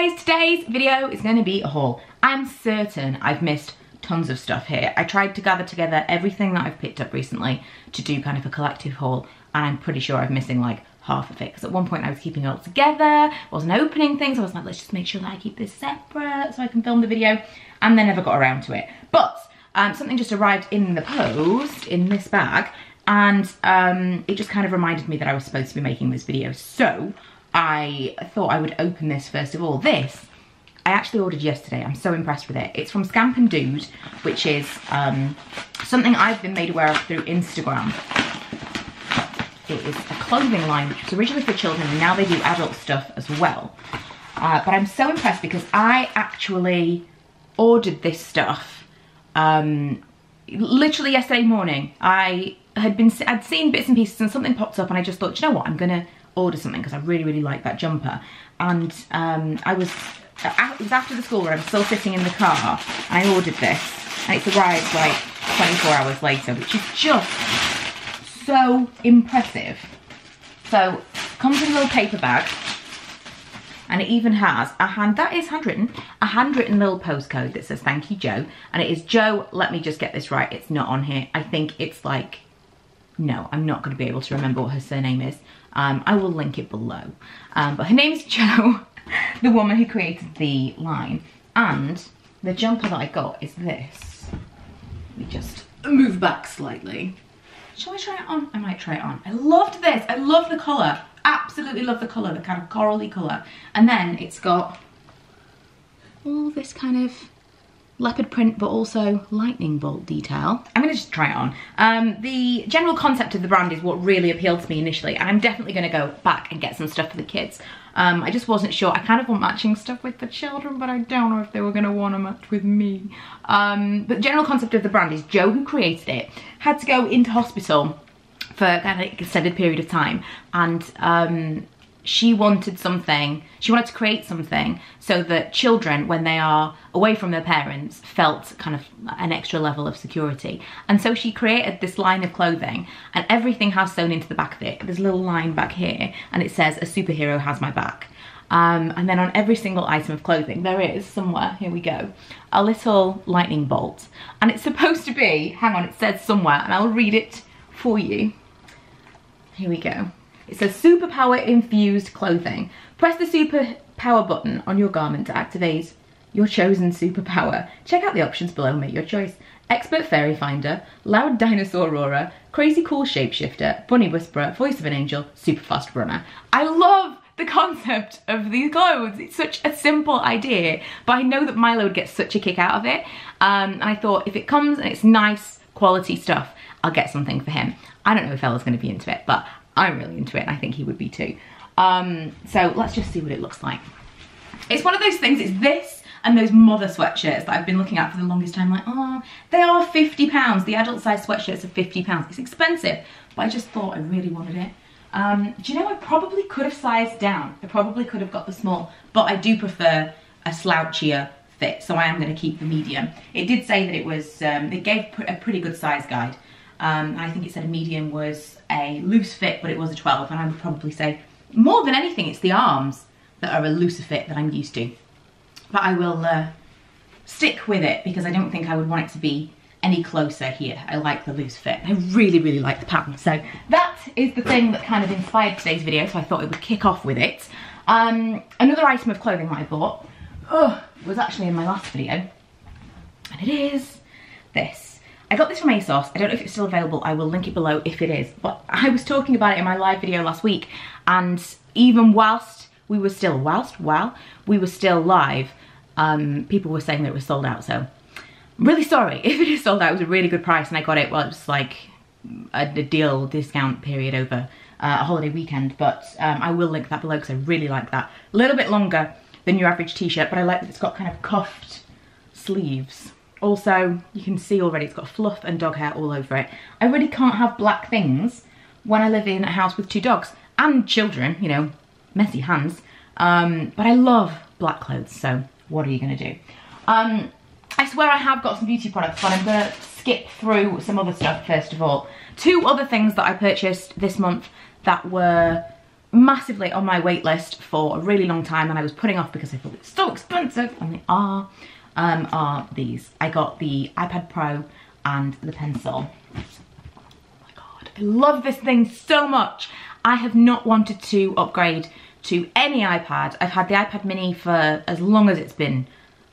guys, today's video is going to be a haul. I'm certain I've missed tons of stuff here. I tried to gather together everything that I've picked up recently to do kind of a collective haul, and I'm pretty sure I'm missing like half of it, because at one point I was keeping it all together, wasn't opening things. I was like, let's just make sure that I keep this separate so I can film the video, and then never got around to it. But something just arrived in the post in this bag, and it just kind of reminded me that I was supposed to be making this video, so I thought I would open this first of all. This I actually ordered yesterday. I'm so impressed with it. It's from Scamp Dude, which is something I've been made aware of through Instagram. It is a clothing line which was originally for children, and now they do adult stuff as well. But I'm so impressed because I actually ordered this stuff literally yesterday morning. I'd seen bits and pieces and something popped up, and I just thought, you know what, I'm gonna order something because I really like that jumper. And it was after the school run. I'm still sitting in the car, and I ordered this, and it's arrived like 24 hours later, which is just so impressive. So it comes in a little paper bag, and it even has a handwritten little postcode that says thank you Joe, and it is Joe, let me just get this right, it's not on here. I think it's like, no, I'm not going to be able to remember what her surname is. I will link it below. But her name is Jo, the woman who created the line. And the jumper that I got is this. Let me just move back slightly. Shall I try it on? I might try it on. I loved this. I love the colour. Absolutely love the colour, the kind of corally colour. And then it's got all this kind of leopard print, but also lightning bolt detail. I'm gonna just try it on. The general concept of the brand is what really appealed to me initially, and I'm definitely gonna go back and get some stuff for the kids. I just wasn't sure. I kind of want matching stuff with the children, but I don't know if they were gonna wanna match with me. But the general concept of the brand is Joe, who created it, had to go into hospital for kind of an extended period of time, and she wanted to create something so that children, when they are away from their parents, felt kind of an extra level of security. And so she created this line of clothing, and everything has sewn into the back of it. There's a little line back here, and it says, a superhero has my back. And then on every single item of clothing, there is somewhere, here we go, a little lightning bolt. And it's supposed to be, hang on, it says somewhere, and I'll read it for you. Here we go. It says superpower infused clothing. Press the superpower button on your garment to activate your chosen superpower. Check out the options below, make your choice. Expert fairy finder, loud dinosaur roarer, crazy cool shapeshifter, bunny whisperer, voice of an angel, super fast runner. I love the concept of these clothes. It's such a simple idea, but I know that Milo would get such a kick out of it. And I thought, if it comes and it's nice quality stuff, I'll get something for him. I don't know if Ella's gonna be into it, but I'm really into it, and I think he would be too. So let's just see what it looks like. It's one of those things, it's this and those mother sweatshirts that I've been looking at for the longest time, like, oh, they are £50. The adult size sweatshirts are £50. It's expensive, but I just thought I really wanted it. Do you know, I probably could have sized down. I probably could have got the small, but I do prefer a slouchier fit, so I am gonna keep the medium. It did say that it was, it gave a pretty good size guide. I think it said a medium was a loose fit, but it was a 12, and I would probably say more than anything it's the arms that are a looser fit that I'm used to. But I will stick with it because I don't think I would want it to be any closer here. I like the loose fit. I really like the pattern. So that is the thing that kind of inspired today's video, so I thought it would kick off with it. Another item of clothing that I bought was actually in my last video, and it is this. I got this from ASOS. I don't know if it's still available. I will link it below if it is. But I was talking about it in my live video last week, and even whilst we were still live, people were saying that it was sold out. So I'm really sorry if it is sold out. It was a really good price, and I got it, well, it was like a deal discount period over a holiday weekend. But I will link that below because I really like that. A little bit longer than your average t-shirt, but I like that it's got kind of cuffed sleeves. Also, you can see already it's got fluff and dog hair all over it. I really can't have black things when I live in a house with 2 dogs and children, you know, messy hands. But I love black clothes, so what are you gonna do? I swear I have got some beauty products, but I'm gonna skip through some other stuff first of all. 2 other things that I purchased this month that were massively on my wait list for a really long time, and I was putting off because I thought it's so expensive, and they are these. I got the iPad Pro and the pencil. Oh my god, I love this thing so much. I have not wanted to upgrade to any iPad. I've had the iPad mini for as long as it's been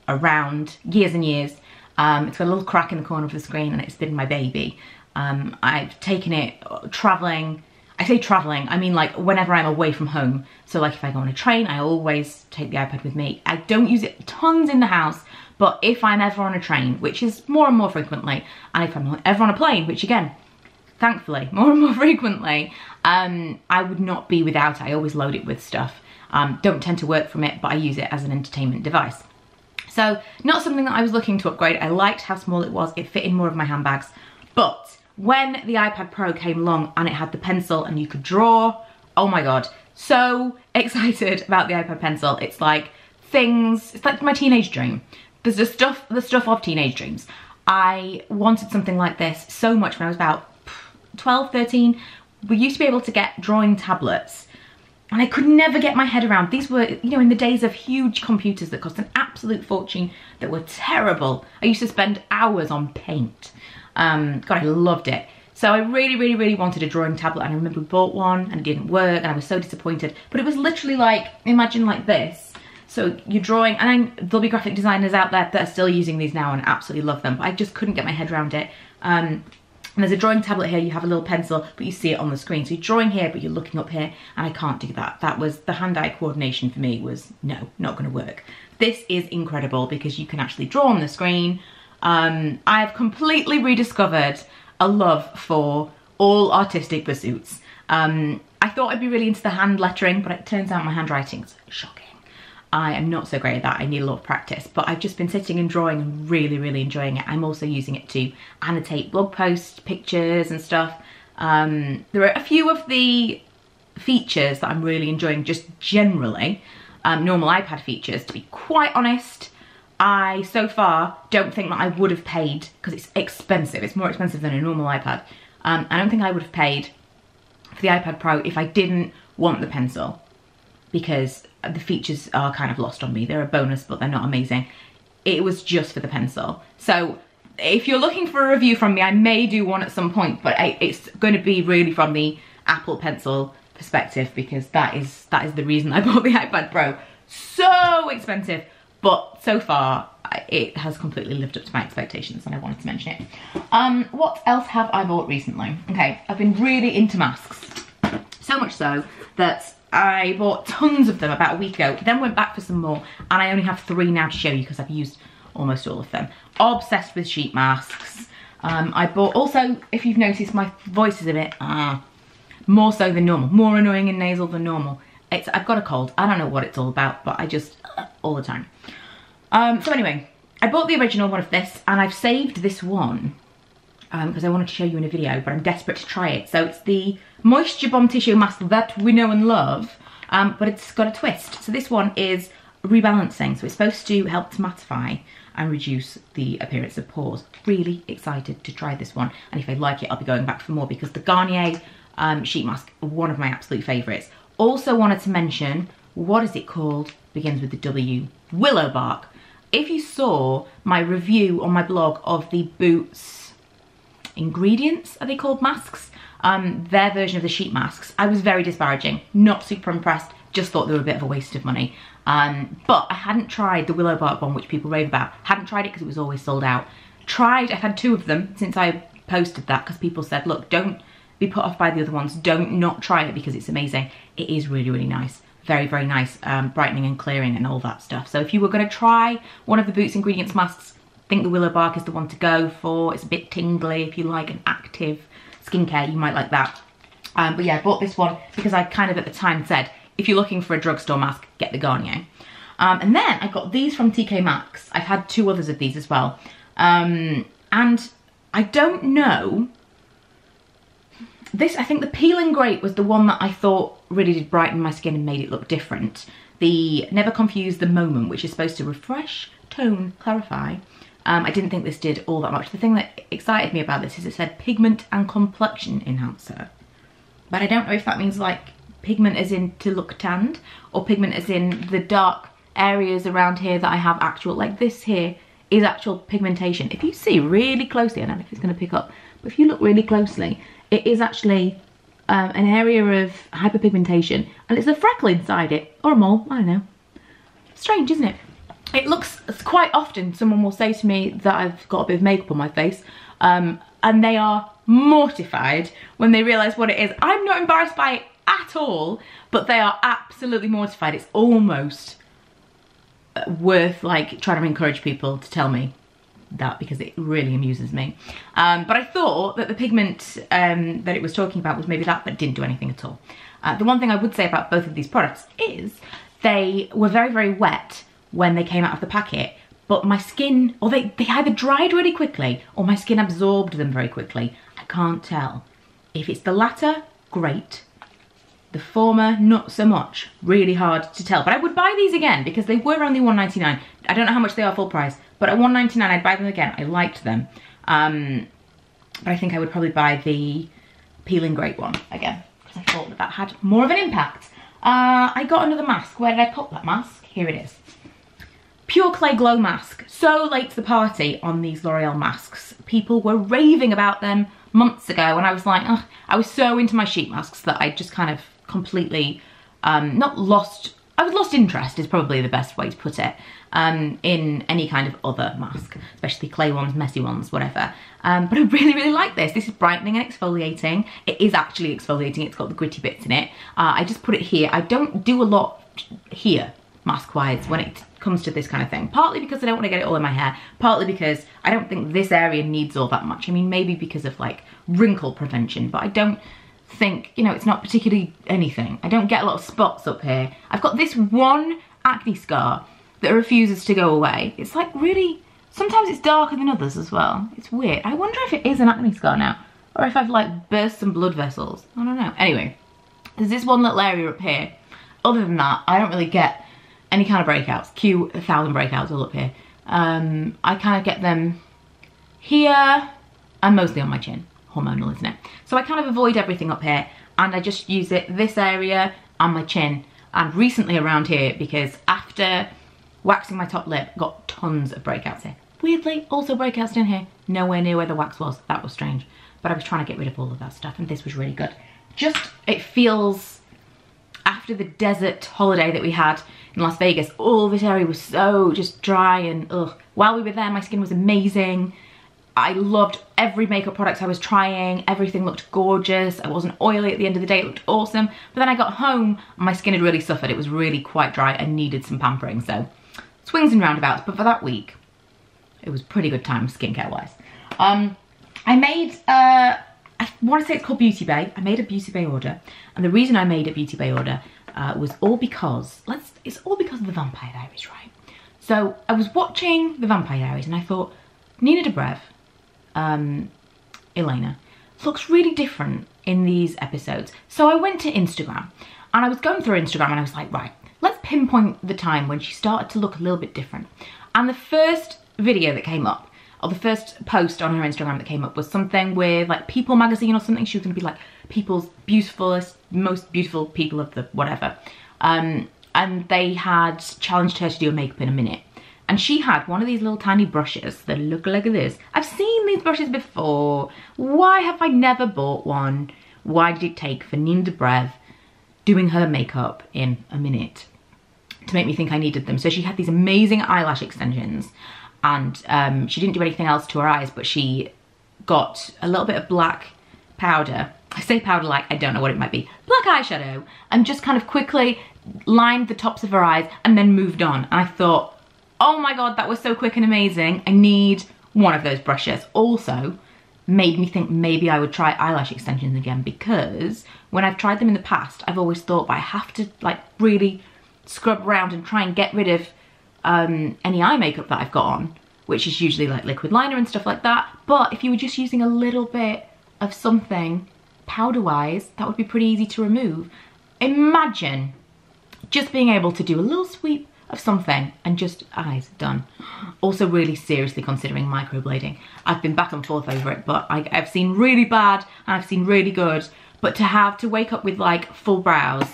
around, years and years. It's got a little crack in the corner of the screen and it's been my baby. I've taken it traveling. I say traveling, I mean like whenever I'm away from home. So like if I go on a train, I always take the iPad with me. I don't use it tons in the house, but if I'm ever on a train, which is more and more frequently, and if I'm ever on a plane, which again, thankfully, more and more frequently, I would not be without it. I always load it with stuff. Don't tend to work from it, but I use it as an entertainment device. So not something that I was looking to upgrade. I liked how small it was. It fit in more of my handbags. But when the iPad Pro came along and it had the pencil and you could draw, oh my god, so excited about the iPad pencil. It's like it's like my teenage dream. There's the stuff of teenage dreams. I wanted something like this so much when I was about 12, 13. We used to be able to get drawing tablets and I could never get my head around. These were, you know, in the days of huge computers that cost an absolute fortune, that were terrible. I used to spend hours on paint. God, I loved it. So I really, really, really wanted a drawing tablet, and I remember we bought one and it didn't work and I was so disappointed. But it was literally like, imagine like this. So you're drawing, and there'll be graphic designers out there that are still using these now and absolutely love them, but I just couldn't get my head around it. And there's a drawing tablet here, you have a little pencil, but you see it on the screen. So you're drawing here, but you're looking up here, and I can't do that. That was, the hand-eye coordination for me was, no, not gonna work. This is incredible because you can actually draw on the screen. I've completely rediscovered a love for all artistic pursuits. I thought I'd be really into the hand lettering, but it turns out my handwriting's shocking. I am not so great at that. I need a lot of practice, but I've just been sitting and drawing and really, really enjoying it. I'm also using it to annotate blog posts, pictures and stuff. There are a few of the features that I'm really enjoying just generally, normal iPad features. To be quite honest, I so far don't think that I would have paid, because it's expensive, it's more expensive than a normal iPad. I don't think I would have paid for the iPad Pro if I didn't want the pencil, because the features are kind of lost on me. They're a bonus, but they're not amazing. It was just for the pencil. So if you're looking for a review from me, I may do one at some point, but it's going to be really from the Apple Pencil perspective, because that is the reason I bought the iPad Pro. So expensive, but so far it has completely lived up to my expectations, and I wanted to mention it. What else have I bought recently? Okay, I've been really into masks. So much so that I bought tons of them about a week ago, then went back for some more, and I only have 3 now to show you because I've used almost all of them. Obsessed with sheet masks. I bought, also, if you've noticed, my voice is a bit, more so than normal, more annoying and nasal than normal. I've got a cold, I don't know what it's all about, but I just, all the time. So anyway, I bought the original one of this, and I've saved this one, because I wanted to show you in a video, but I'm desperate to try it. So it's the Moisture Bomb Tissue Mask that we know and love, but it's got a twist. So this one is rebalancing, so it's supposed to help to mattify and reduce the appearance of pores. Really excited to try this one, and if I like it, I'll be going back for more, because the Garnier sheet mask, one of my absolute favourites. Also wanted to mention, what is it called? Begins with the W. Willowbark. If you saw my review on my blog of the Boots ingredients, are they called, masks? Their version of the sheet masks, I was very disparaging, not super impressed, just thought they were a bit of a waste of money. But I hadn't tried the Willowbark one, which people rave about. Hadn't tried it because it was always sold out. I've had 2 of them since I posted that, because people said, look, don't be put off by the other ones, don't not try it because it's amazing. It is really, really nice. Very, very nice, brightening and clearing and all that stuff. So if you were going to try one of the Boots ingredients masks, I think the Willowbark is the one to go for. It's a bit tingly. If you like an active skincare, you might like that. But yeah, I bought this one because I kind of at the time said, if you're looking for a drugstore mask, get the Garnier. And then I got these from TK Maxx. I've had 2 others of these as well. And I don't know, I think the Peel and Grate was the one that I thought really did brighten my skin and made it look different. The Never Confuse the Moment, which is supposed to refresh, tone, clarify. I didn't think this did all that much. The thing that excited me about this is it said pigment and complexion enhancer. But I don't know if that means like pigment as in to look tanned, or pigment as in the dark areas around here that I have actual, like this here is actual pigmentation. If you see really closely, I don't know if it's going to pick up, but if you look really closely, it is actually an area of hyperpigmentation, and it's a freckle inside it, or a mole, I don't know. Strange, isn't it? It looks, quite often someone will say to me that I've got a bit of makeup on my face, and they are mortified when they realise what it is. I'm not embarrassed by it at all, but they are absolutely mortified. It's almost worth like trying to encourage people to tell me that, because it really amuses me. But I thought that the pigment that it was talking about was maybe that, but didn't do anything at all. The one thing I would say about both of these products is they were very, very wet when they came out of the packet, but my skin, or they either dried really quickly or my skin absorbed them very quickly. I can't tell. If it's the latter, great. The former, not so much. Really hard to tell. But I would buy these again because they were only £1.99. I don't know how much they are full price, but at £1.99 I'd buy them again. I liked them. But I think I would probably buy the peeling great one again, because I thought that that had more of an impact. I got another mask. Where did I put that mask? Here it is. Pure Clay Glow Mask. So late to the party on these L'Oreal masks. People were raving about them months ago, and I was like, ugh. I was so into my sheet masks that I just kind of completely, not lost, I was lost interest is probably the best way to put it, in any kind of other mask, especially clay ones, messy ones, whatever. But I really, really like this. This is brightening and exfoliating. It is actually exfoliating. It's got the gritty bits in it. I just put it here. I don't do a lot here, mask-wise, when it comes to this kind of thing. Partly because I don't want to get it all in my hair, partly because I don't think this area needs all that much. I mean, maybe because of like wrinkle prevention, but I don't think, you know, it's not particularly anything. I don't get a lot of spots up here. I've got this one acne scar that refuses to go away. It's like really, sometimes it's darker than others as well. It's weird. I wonder if it is an acne scar now, or if I've like burst some blood vessels. I don't know. Anyway, there's this one little area up here. Other than that, I don't really get any kind of breakouts. Cue 1,000 breakouts all up here. I kind of get them here and mostly on my chin. Hormonal, isn't it? So I kind of avoid everything up here, and I just use it this area and my chin, and recently around here, because after waxing my top lip, got tons of breakouts here. Weirdly, also breakouts down here, nowhere near where the wax was. That was strange, but I was trying to get rid of all of that stuff, and this was really good. Just, it feels, after the desert holiday that we had in Las Vegas, all this area was so just dry and ugh. While we were there, my skin was amazing. I loved every makeup product I was trying. Everything looked gorgeous. I wasn't oily at the end of the day. It looked awesome. But then I got home and my skin had really suffered. It was really quite dry and needed some pampering. So swings and roundabouts. But for that week, it was pretty good time skincare wise. I made, I want to say it's called Beauty Bay. I made a Beauty Bay order. And the reason I made a Beauty Bay order was all because, it's all because of the Vampire Diaries, right? So I was watching the Vampire Diaries and I thought, Nina Dobrev, Eyeliner, looks really different in these episodes. So I went to Instagram and I was going through Instagram and I was like, right, let's pinpoint the time when she started to look a little bit different. And the first video that came up, or the first post on her Instagram that came up, was something with like People magazine or something. She was gonna be like people's beautifulest, most beautiful people of the whatever. And they had challenged her to do a makeup in a minute. And she had one of these little tiny brushes that look like this. I've seen these brushes before. Why have I never bought one? Why did it take for Nina Dobrev doing her makeup in a minute to make me think I needed them? So she had these amazing eyelash extensions, and she didn't do anything else to her eyes, but she got a little bit of black powder. I say powder like I don't know what it might be. Black eyeshadow, and just kind of quickly lined the tops of her eyes and then moved on. And I thought, oh my God, that was so quick and amazing. I need one of those brushes. Also, made me think maybe I would try eyelash extensions again, because when I've tried them in the past, I've always thought, but I have to like really scrub around and try and get rid of any eye makeup that I've got on, which is usually like liquid liner and stuff like that. But if you were just using a little bit of something powder-wise, that would be pretty easy to remove. Imagine just being able to do a little sweep of something and just eyes done. Also really seriously considering microblading. I've been back and forth over it, but I've seen really bad and I've seen really good. But to have to wake up with like full brows,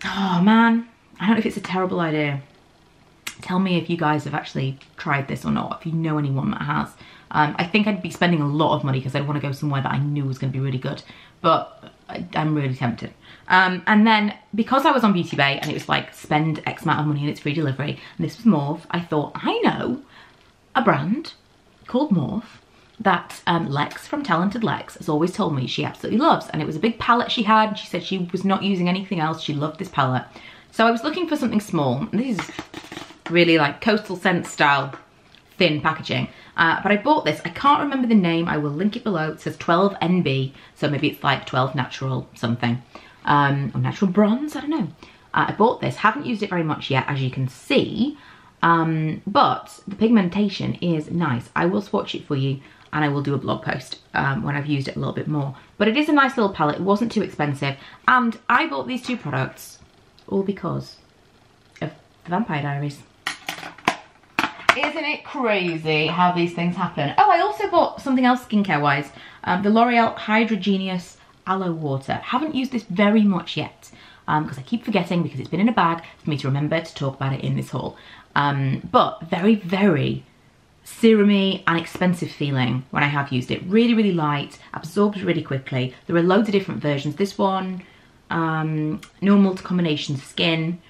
oh man, I don't know if it's a terrible idea. Tell me if you guys have actually tried this or not, if you know anyone that has. I think I'd be spending a lot of money because I'd want to go somewhere that I knew was going to be really good, but I'm really tempted. And then because I was on Beauty Bay and it was like spend X amount of money and it's free delivery, and this was Morphe, I thought, I know a brand called Morphe that Lex from Talented Lex has always told me she absolutely loves, and it was a big palette she had, and she said she was not using anything else, she loved this palette. So I was looking for something small. This is really like Coastal Scent style thin packaging, but I bought this. I can't remember the name, I will link it below. It says 12 NB, so maybe it's like 12 natural something, or natural bronze, I don't know. I bought this, haven't used it very much yet, as you can see, but the pigmentation is nice. I will swatch it for you and I will do a blog post when I've used it a little bit more. But it is a nice little palette, it wasn't too expensive, and I bought these two products all because of the Vampire Diaries. Isn't it crazy how these things happen? Oh, I also bought something else skincare wise, the L'Oreal Hydra Genius Aloe Water. Haven't used this very much yet because I keep forgetting because it's been in a bag for me to remember to talk about it in this haul. But very, very serumy and expensive feeling when I have used it. Really, really light, absorbs really quickly. There are loads of different versions. This one, normal to combination skin.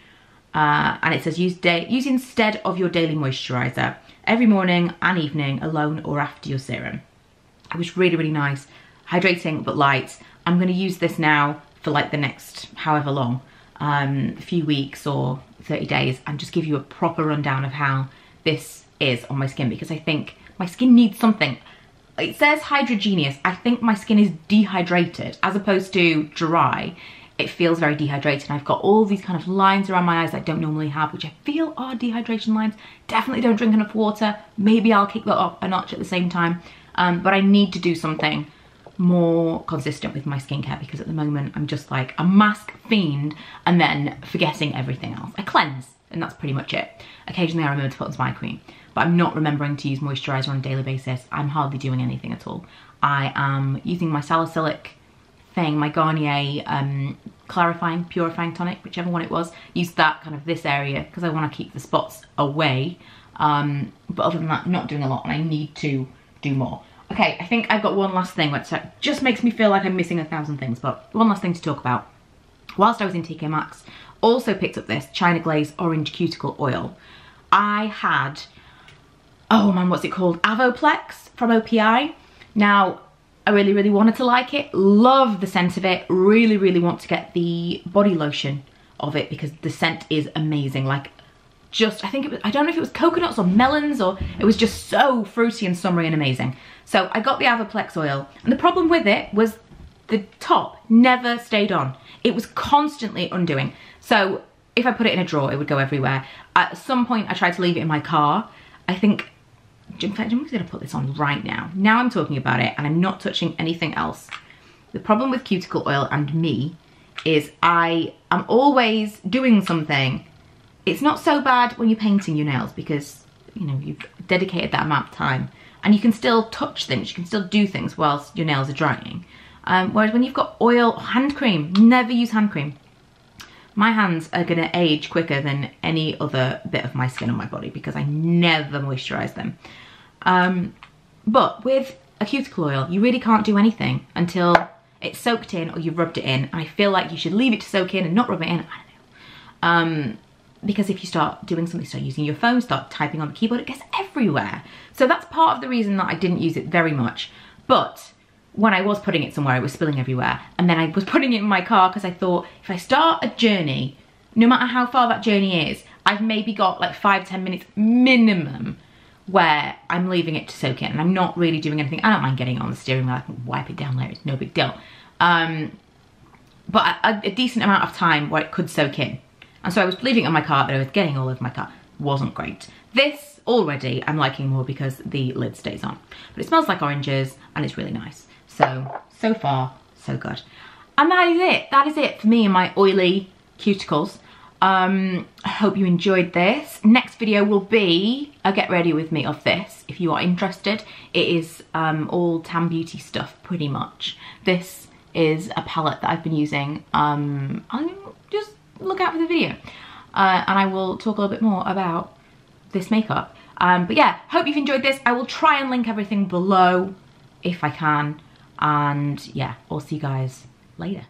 And it says use instead of your daily moisturiser every morning and evening alone or after your serum. It was really, really nice, hydrating but light. I'm going to use this now for like the next however long, a few weeks or 30 days, and just give you a proper rundown of how this is on my skin, because I think my skin needs something. It says Hydra Genius. I think my skin is dehydrated as opposed to dry. It feels very dehydrated. I've got all these kind of lines around my eyes that I don't normally have, which I feel are dehydration lines. Definitely don't drink enough water. Maybe I'll kick that up a notch at the same time. But I need to do something more consistent with my skincare, because at the moment I'm just like a mask fiend and then forgetting everything else. I cleanse and that's pretty much it. Occasionally I remember to put on some eye cream, but I'm not remembering to use moisturiser on a daily basis. I'm hardly doing anything at all. I am using my salicylic thing, my Garnier clarifying, purifying tonic, whichever one it was. Used that kind of this area because I want to keep the spots away. But other than that, not doing a lot, and I need to do more. Okay, I think I've got one last thing, which just makes me feel like I'm missing 1,000 things, but one last thing to talk about. Whilst I was in TK Maxx, also picked up this China Glaze Orange Cuticle Oil. I had, oh man, what's it called? Avoplex from OPI. Now, I really, really wanted to like it. Love the scent of it. Really, really want to get the body lotion of it because the scent is amazing. Like, just, I think it was, I don't know if it was coconuts or melons, or it was just so fruity and summery and amazing. So I got the Avoplex oil, and the problem with it was the top never stayed on. It was constantly undoing. So if I put it in a drawer, it would go everywhere. At some point, I tried to leave it in my car. I think, in fact, I'm just gonna put this on right now. Now I'm talking about it and I'm not touching anything else. The problem with cuticle oil and me is I am always doing something. It's not so bad when you're painting your nails because, you know, you've dedicated that amount of time and you can still touch things, you can still do things whilst your nails are drying. Whereas when you've got oil or hand cream, never use hand cream. My hands are gonna age quicker than any other bit of my skin on my body because I never moisturize them. But with a cuticle oil, you really can't do anything until it's soaked in or you've rubbed it in. And I feel like you should leave it to soak in and not rub it in, I don't know. Because if you start doing something, start using your phone, start typing on the keyboard, it gets everywhere. So that's part of the reason that I didn't use it very much. But when I was putting it somewhere, it was spilling everywhere. And then I was putting it in my car because I thought, if I start a journey, no matter how far that journey is, I've maybe got like 5-10 minutes minimum where I'm leaving it to soak in and I'm not really doing anything. I don't mind getting it on the steering wheel, I can wipe it down later, it's no big deal. But a decent amount of time where it could soak in. And so I was leaving it in my car, but I was getting all over my car. Wasn't great. This already I'm liking more because the lid stays on. But it smells like oranges and it's really nice. So far, so good. And that is it. That is it for me and my oily cuticles. I hope you enjoyed this. Next video will be a get ready with me of this, if you are interested. It is all Tan Beauty stuff, pretty much. This is a palette that I've been using. I'll just look out for the video. And I will talk a little bit more about this makeup. But yeah, hope you've enjoyed this. I will try and link everything below if I can. And yeah, I'll see you guys later.